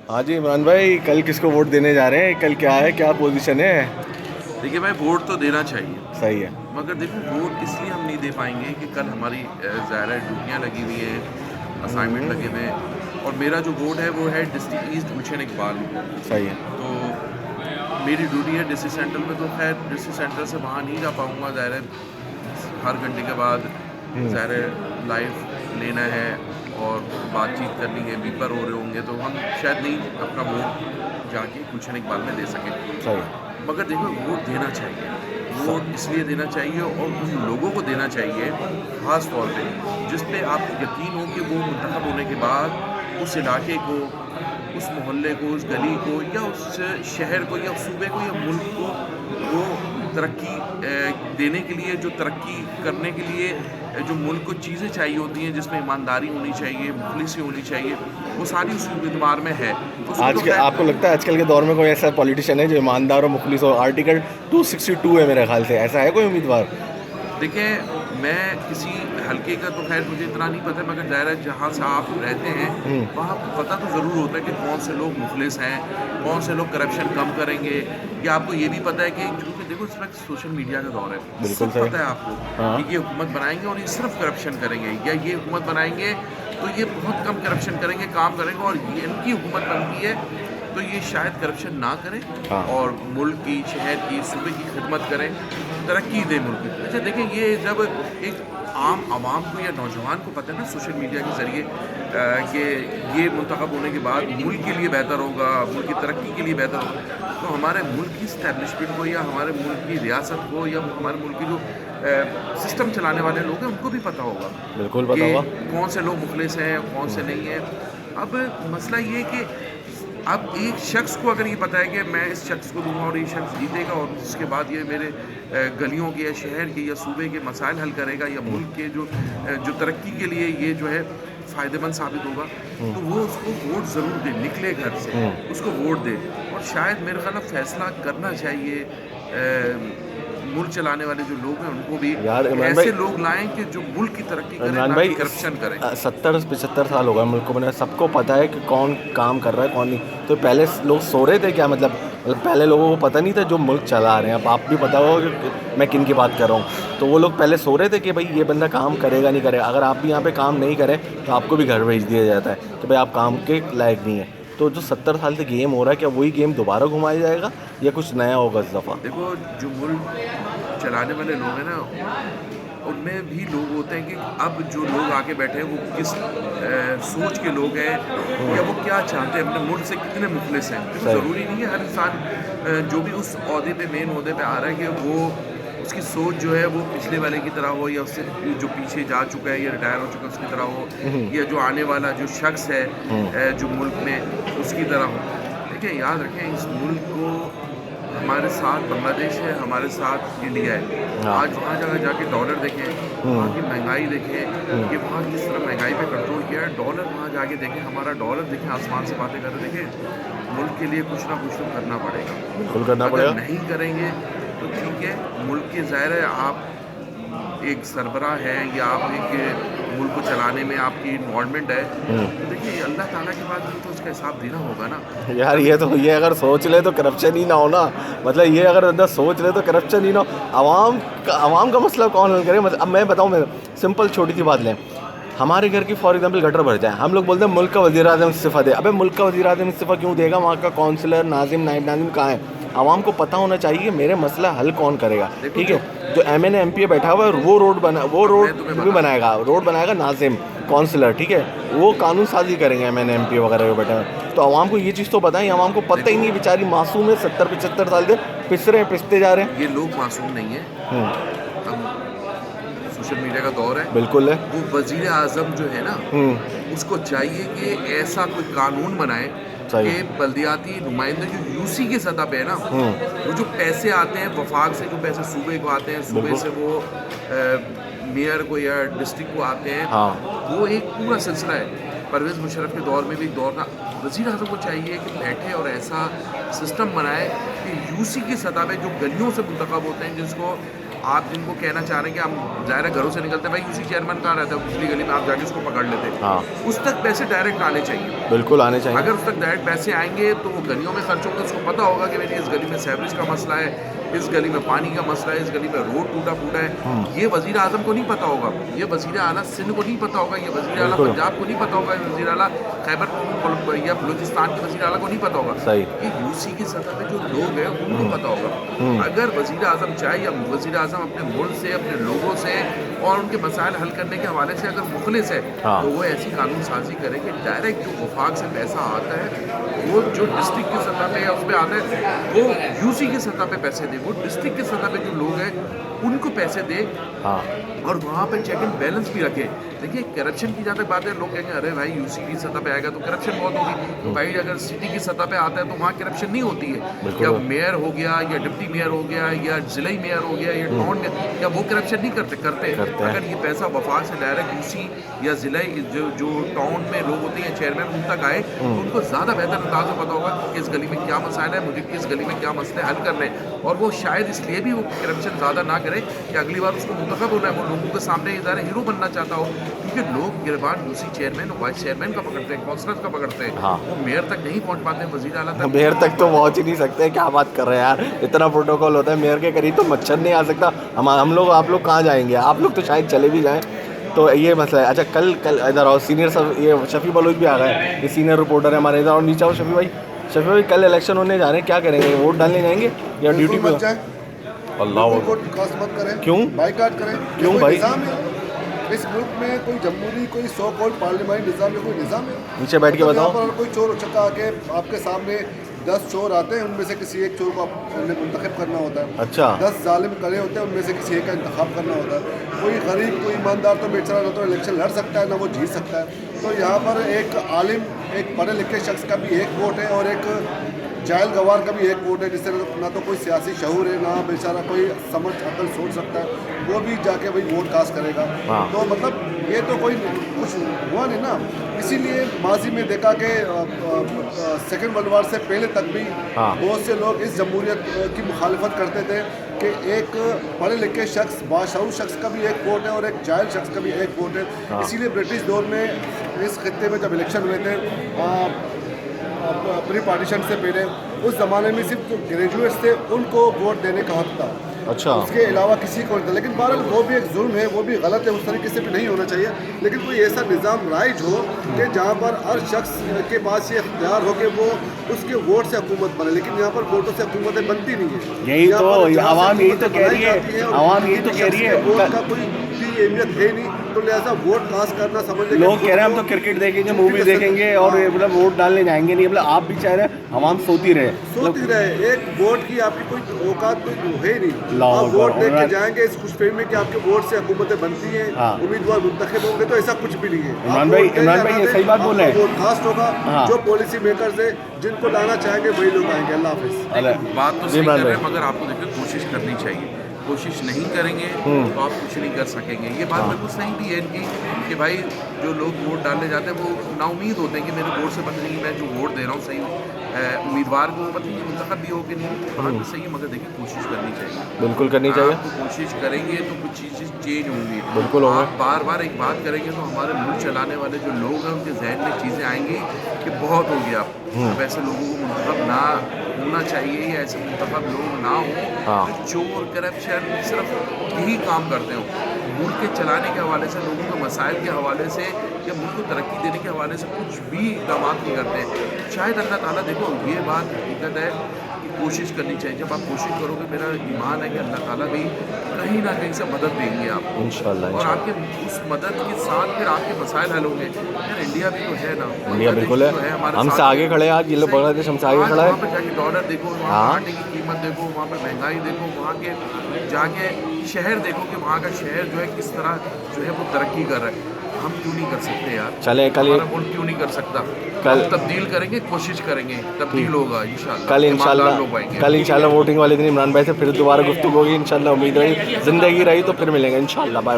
हाँ जी इमरान भाई, कल किसको वोट देने जा रहे हैं? कल क्या है, क्या पोजीशन है? देखिए भाई, वोट तो देना चाहिए। सही है। मगर देखो, वोट इसलिए हम नहीं दे पाएंगे कि कल हमारी ज़ाहिर है ड्यूटियाँ लगी हुई हैं, असाइनमेंट लगे हम्म, हुए हैं। और मेरा जो वोट है वो है डिस्ट्रिक्ट ईस्ट गुलशन इकबाल। सही है। तो मेरी ड्यूटी है डिस्ट्रिक्ट सेंटर में, तो खैर डिस्ट्रिक्ट सेंटर से वहाँ नहीं जा पाऊँगा। ज़ाहिर है हर घंटे के बाद हम्म, ज़ाहिर है लाइव लेना है और बातचीत करनी है, बीपर हो रहे होंगे, तो हम शायद नहीं अपना वोट जाके गुलशन इकबाल में दे सकें। सही है। मगर देखो, वोट देना चाहिए। स- वोट इसलिए देना चाहिए और उन लोगों को देना चाहिए ख़ास तौर पे जिस पे आपको यकीन हो कि वो मुंतखब होने के बाद उस इलाके को, उस मोहल्ले को, उस गली को या उस शहर को या उस सूबे को या मुल्क को वो तरक्की देने के लिए, जो तरक्की करने के लिए जो मुल्क को चीज़ें चाहिए होती हैं, जिसमें ईमानदारी होनी चाहिए, मुखलिसी होनी चाहिए, वो सारी उस उम्मीदवार में है। उसको आज तो के खैर आपको लगता है आजकल के दौर में कोई ऐसा पॉलिटिशियन है जो ईमानदार और मुखलिस हो? आर्टिकल 262 है मेरे ख्याल से, ऐसा है कोई उम्मीदवार? देखिए, मैं किसी हलके का तो खैर मुझे इतना नहीं पता, मगर ज़ाहिर है जहाँ से आप रहते हैं हम्म, वहाँ आपको पता तो ज़रूर होता है कि कौन से लोग मुखलिस हैं, कौन से लोग करप्शन कम करेंगे। या आपको ये भी पता है कि क्योंकि देखो, इस वक्त सोशल मीडिया का दौर है, बिल्कुल सब सही। पता है आपको हाँ। कि ये हुकूमत बनाएंगे और ये सिर्फ करप्शन करेंगे, या ये हुकूमत बनाएंगे तो ये बहुत कम करप्शन करेंगे, काम करेंगे, और ये इनकी हुकूमत बनती है तो ये शायद करप्शन ना करें हाँ। और मुल्क की, शहर की, सूबे की खिदमत करें, तरक्की दें मुल्क की। अच्छा देखिए, ये जब एक आम आवाम को या नौजवान को पता है ना सोशल मीडिया के ज़रिए कि ये मुंतखब होने के बाद मुल्क के लिए बेहतर होगा, मुल्क की तरक्की के लिए बेहतर होगा, तो हमारे मुल्क की इस्टेब्लिशमेंट को या हमारे मुल्क की रियासत को या हमारे मुल्क की जो सिस्टम चलाने वाले लोग हैं उनको भी पता होगा बिल्कुल कि बताऊंगा। कौन से लोग मुखलिस हैं, कौन से नहीं हैं। अब मसला ये है कि अब एक शख्स को अगर ये पता है कि मैं इस शख्स को दूंगा और ये शख्स जीतेगा और उसके बाद ये मेरे गलियों के या शहर के या सूबे के मसाइल हल करेगा या मुल्क के जो तरक्की के लिए ये जो है फ़ायदेमंद साबित होगा, तो वो उसको वोट ज़रूर दे, निकले घर से उसको वोट दे। और शायद मेरे ख्याल फैसला करना चाहिए मुल्क चलाने वाले जो लोग हैं उनको भी यार कि इमरान भाई, ऐसे लोग लाएं कि जो मुल्क की तरक्की करें, इमरान ना भाई कि करप्शन करें। 70-75 साल हो गए मुल्क को बने, सबको पता है कि कौन काम कर रहा है कौन नहीं। तो पहले लोग सो रहे थे क्या? मतलब पहले लोगों को पता नहीं था जो मुल्क चला रहे हैं। अब आप भी पता होगा कि मैं किन की बात कर रहा हूँ। तो वो लोग पहले सो रहे थे कि भाई ये बंदा काम करेगा नहीं करेगा। अगर आप भी यहाँ पे काम नहीं करें तो आपको भी घर भेज दिया जाता है कि भाई आप काम के लायक नहीं है। तो जो 70 साल से गेम हो रहा है, क्या वही गेम दोबारा घुमाया जाएगा या कुछ नया होगा इस दफ़ा? देखो, जो मुल्क चलाने वाले लोग हैं ना, उनमें भी लोग होते हैं कि अब जो लोग आके बैठे हैं वो किस सोच के लोग हैं या वो क्या चाहते हैं, अपने मुल्क से कितने मुखलिस हैं। देखो, सही। ज़रूरी नहीं है हर इंसान जो भी उस ओहदे पे, मेन ओहदे पे आ रहा है, कि वो उसकी सोच जो है वो पिछले वाले की तरह हो या उससे जो पीछे जा चुका है या रिटायर हो चुका है उसकी तरह हो, या जो आने वाला जो शख्स है जो मुल्क में उसकी तरह हो। देखिए, याद रखें, इस मुल्क को हमारे साथ बांग्लादेश है, हमारे साथ इंडिया है। हाँ। आज वहाँ जगह जाके डॉलर देखें, वहाँ की महंगाई देखें कि वहाँ किस तरह महंगाई पे कंट्रोल किया है। डॉलर वहाँ जाके देखें, हमारा डॉलर देखें, आसमान से बातें कर रहे देखें। मुल्क के लिए कुछ ना कुछ तो करना पड़ेगा। बिल्कुल करना अगर पड़ेगा। नहीं करेंगे तो ठीक है, मुल्क के ज़ाहिर है आप एक सरबराह है या आप एक मुल्क को चलाने में आपकी इन्वॉल्वमेंट है, तो देखिए अल्लाह ताला के पास भी तो उसका हिसाब देना होगा ना। यार अभी ये अगर सोच ले तो करप्शन ही ना हो ना। मतलब ये अगर बंदा सोच ले तो करप्शन ही ना हो। आवाम का मसला कौन हल करे? मतलब अब मैं बताऊँ, मैं सिंपल छोटी सी बात लें। हमारे घर की फॉर एग्जांपल गटर भर जाए, हम लोग बोलते हैं मुल्क का वज़ीर आज़म इस्तीफ़ा दे। अबे मुल्क का वज़ीर आज़म इस्तीफ़ा क्यों देगा? वहाँ का काउंसलर, नाजिम, नायब नाजिम कहाँ है? आवाम को पता होना चाहिए कि मेरे मसला हल कौन करेगा। देखो, ठीक जो है, जो एम एन एम पी बैठा हुआ है वो अब रोड मैं तुम्हें भी बता बनाएगा, रोड बनाएगा नाजिम काउंसलर। ठीक है, वो कानून साजी करेंगे एम एन एम पी वगैरह जो बैठे हैं। तो आवाम को ये चीज़ तो बताएं। आवाम को पता ही देखो, नहीं, बेचारी मासूम है, 70-75 साल से पिसते जा रहे हैं। ये लोग मासूम नहीं है। अब सोशल मीडिया का दौर है। बिल्कुल है। वो वजीर आज़म जो है ना, उसको चाहिए कि ऐसा कोई कानून बनाए सही। कि बल्दियाती नुमाइंदे जो यूसी की सतह पे है ना, वो जो पैसे आते हैं वफाक से, जो पैसे सूबे को आते हैं, सूबे बिल्कुल। से वो मेयर को या डिस्ट्रिक्ट को आते हैं, हाँ। वो एक पूरा सिलसिला है। परवेज़ मुशर्रफ के दौर में भी एक दौर था। वज़ीर आज़म को चाहिए कि बैठे और ऐसा सिस्टम बनाए कि यूसी की सतह पे जो गलियों से मुंतखब होते हैं, जिसको आप जिनको कहना चाह रहे हैं कि हम ज़ाहिर है घरों से निकलते हैं, भाई उसी चेयरमैन कहाँ रहता है, पिछली गली में आप जाके उसको पकड़ लेते हैं। हाँ उस तक पैसे डायरेक्ट आने चाहिए। बिल्कुल आने चाहिए। अगर उस तक डायरेक्ट पैसे आएंगे तो वो गलियों में खर्च होंगे, उसको पता होगा कि मेरी इस गली में सीवरेज का मसला है, इस गली में पानी का मसला है, इस गली में रोड टूटा फूटा है। ये वज़ीर आज़म को नहीं पता होगा, ये वज़ीर आला सिंध को नहीं पता होगा, ये वज़ीर आला बिल्कुल। पंजाब को नहीं पता होगा, ये वज़ीर आला खैबर या बलूचिस्तान के वज़ीर आला को नहीं पता होगा। सही। ये यूसी की सतह पे जो लोग हैं उनको पता होगा। अगर वज़ीर आज़म चाहे या वज़ीर आज़म अपने मुल्क से, अपने लोगों से और उनके मसाइल हल करने के हवाले से अगर मुखलिस है, हाँ। तो वो ऐसी कानून साजी करे कि डायरेक्ट जो वफाक से पैसा आता है वो जो डिस्ट्रिक्ट की सतह पे या उस पर आता है वो यूसी की सतह पे पैसे दे, वो डिस्ट्रिक्ट की सतह पे जो लोग हैं उनको पैसे दे हाँ और वहाँ पे चेक एंड बैलेंस भी रखे। देखिए करप्शन की जहाँ तक बात है, लोग कहेंगे अरे भाई यूसी की सतह पे आएगा तो करप्शन बहुत होगी, तो भाई अगर सिटी की सतह पे आता है तो वहाँ करप्शन नहीं होती है। बिल्कुल। या मेयर हो गया या डिप्टी मेयर हो गया या जिला मेयर हो गया या टाउन में, या वो करप्शन नहीं करते हैं। अगर ये पैसा वफाक से डायरेक्ट यूसी या जिला जो टाउन में लोग होते हैं चेयरमैन उन तक आए तो उनको ज़्यादा बेहतर अंदाज़ में पता होगा कि किस गली में क्या मसाइल है, मुझे किस गली में क्या मसले हल करने हैं, और वो शायद इसलिए भी वो करप्शन ज़्यादा ना करे कि अगली बार उसको मुंतखब होना है, वो लोगों के सामने ज़्यादा हीरो बनना चाहता हो। क्योंकि लोग गिरबान यूसी चेयरमैन और वाइस चेयरमैन का पकड़ते हैं, काउंसलर का पकड़ते हैं, हाँ। वो मेयर तक नहीं पहुंच पाते हैं, वज़ीर आला तक। मेयर तक तो पहुंच ही नहीं सकते, क्या बात कर रहे हैं यार, इतना प्रोटोकॉल होता है, मेयर के करीब तो मच्छर नहीं आ सकता। हम लोग आप लोग कहाँ जाएंगे, आप लोग तो शायद चले भी जाएं, तो ये मसला है। अच्छा कल इधर आओ, सीनियर सब ये शफी बलोच भी आ गए, ये सीनियर रिपोर्टर है हमारे इधर, और नीचे आओ शफी भाई। शफी भाई कल इलेक्शन होने जा रहे हैं, क्या करेंगे, वोट डालने जाएंगे या ड्यूटी पे? अल्लाह वोट कास्ट मत करें, क्यों? बाइकाट करें। क्यों कोई भाई? निज़ाम है इस मुल्क में, कोई जमहूरी, कोई सो कॉल्ड पार्लियामेंट निज़ाम में कोई निज़ाम है? नीचे बैठ के मतलब बताओ। यहाँ पर कोई चोर उचक्का आके आपके सामने 10 चोर आते हैं, उनमें से किसी एक चोर को आपने मुंतखब करना होता है। अच्छा 10 जालिम खड़े होते हैं, उनमें से किसी एक का इंतखाब करना होता है। कोई गरीब कोई ईमानदार तो बेचारा ना तो इलेक्शन लड़ सकता है ना वो जीत सकता है। तो यहाँ पर एक आलिम, एक पढ़े लिखे शख्स का भी एक वोट है और एक जाहिल गवार का भी एक वोट है, जिससे ना तो कोई सियासी शऊर है ना बेचारा कोई समझ अकल सोच सकता है, वो भी जाके भाई वोट कास्ट करेगा। हाँ। तो मतलब ये तो कोई कुछ हुआ नहीं ना। इसीलिए माजी में देखा कि सेकेंड वर्ल्ड वार से पहले तक भी हाँ। बहुत से लोग इस जमहूरियत की मुखालफत करते थे कि एक पढ़े लिखे शख्स, बाशऊर शख्स का भी एक वोट है और एक जाहिल शख्स का भी एक वोट है। हाँ। इसीलिए ब्रिटिश दौर में इस खत्ते में जब इलेक्शन हुए थे प्री पार्टीशन से पहले, उस ज़माने में सिर्फ जो ग्रेजुएट्स थे उनको वोट देने का हक था। अच्छा उसके अलावा किसी को नहीं था। लेकिन बहरहाल वो भी एक जुल्म है, वो भी गलत है, उस तरीके से भी नहीं होना चाहिए। लेकिन कोई ऐसा निज़ाम राइज हो कि जहाँ पर हर शख्स के पास ये इख्तियार हो कि वो उसके वोट से हुकूमत बने। लेकिन यहाँ पर वोटों से हुकूमतें बनती नहीं है। यही यहाँ तो, पर जहाँ से आवाम यही तो हुकूमतें कह बनाई रही है, जाती हैं और आवाम यही तो किसी कह रही है। शख्स के वोट का कोई भी अहमियत है नहीं, तो लिहाजा वोट कास्ट करना समझ लें। लोग कह रहे हैं हम तो क्रिकेट देखेंगे, मूवी देखेंगे और मतलब वोट डालने जाएंगे नहीं, मतलब आप भी चाह रहे हैं हमाम सोती रहे, सोती रहे। एक वोट की आपकी कोई औकात कोई है नहीं। अल्लाह आप वोट अकबर। दे के जाएंगे इस खुशफहमी में कि आपके वोट से हुकूमतें बनती हैं, हाँ। उम्मीदवार मुंतखब होंगे, तो ऐसा कुछ भी नहीं है। इमरान भाई, ये सही बात बोल रहे हैं। वोट कास्ट होगा, हाँ। जो पॉलिसी मेकर्स है जिनको लाना चाहेंगे वही लोग आएंगे। अल्लाह हाफिज़। बात तो जी सही इमरान कर रहे हैं, भाई। मगर आपको देखिए कोशिश करनी चाहिए। कोशिश नहीं करेंगे तो आप कुछ नहीं कर सकेंगे। ये बात बिल्कुल सही भी है इनकी कि भाई जो लोग वोट डालने जाते हैं वो नाउमीद होते हैं कि मेरे वोट से पता नहीं मैं जो वोट दे रहा हूँ सही उम्मीदवार को पता नहीं मुंतखब भी हो कि नहीं। बात भी सही है, मगर देखिए कोशिश करनी चाहिए, बिल्कुल करनी चाहिए। आप कोशिश करेंगे तो कुछ चीज़ें चेंज होंगी। बिल्कुल होंगे। आप बार बार एक बात करेंगे तो हमारे मुल्क चलाने वाले जो लोग हैं उनके जहन में चीज़ें आएंगी कि बहुत हो गया, अब ऐसे लोगों को मुंतखब ना होना चाहिए या ऐसे मुंतखब लोग ना हो हाँ। जो चोर करप्शन सिर्फ यही काम करते हो। मुल्क के चलाने के हवाले से, लोगों के मसाइल के हवाले से या मुल्क को तरक्की देने के हवाले से कुछ भी इकदाम नहीं करते। शायद अल्लाह ताला, देखो ये बात हकीकत है कि कोशिश करनी चाहिए। जब आप कोशिश करोगे, मेरा ईमान है कि अल्लाह ताला भी कहीं ना कहीं से मदद देंगे आपको, इंशाल्लाह, और आपके उस मदद के साथ फिर आपके मसाइल हल होंगे। यार इंडिया भी तो है ना, इंडिया बिल्कुल है, तो हमारे हमसे साथ। आगे खड़े हैं आज, ये लोग बांग्लादेश हमसे आगे आज खड़ा है। वहाँ पे जाके डॉलर देखो, वहाँ हाँ। आटे की कीमत देखो, वहाँ पे महंगाई देखो, वहाँ के जाके शहर देखो कि वहाँ का शहर जो है किस तरह जो है वो तरक्की कर रहा है। हम क्यों नहीं कर सकते यार? चले कल हमारा मुल्क क्यों नहीं कर सकता? कल- हम तब्दील करेंगे, कोशिश करेंगे, तब्दील होगा इंशाल्लाह। कल ईमानदार लोग आएंगे। कल इंशाल्लाह वोटिंग वाले दिन इमरान भाई से फिर दोबारा गुफ्तगू होगी इंशाल्लाह। उम्मीद रही, जिंदगी रही तो फिर मिलेंगे इंशाल्लाह। बाय।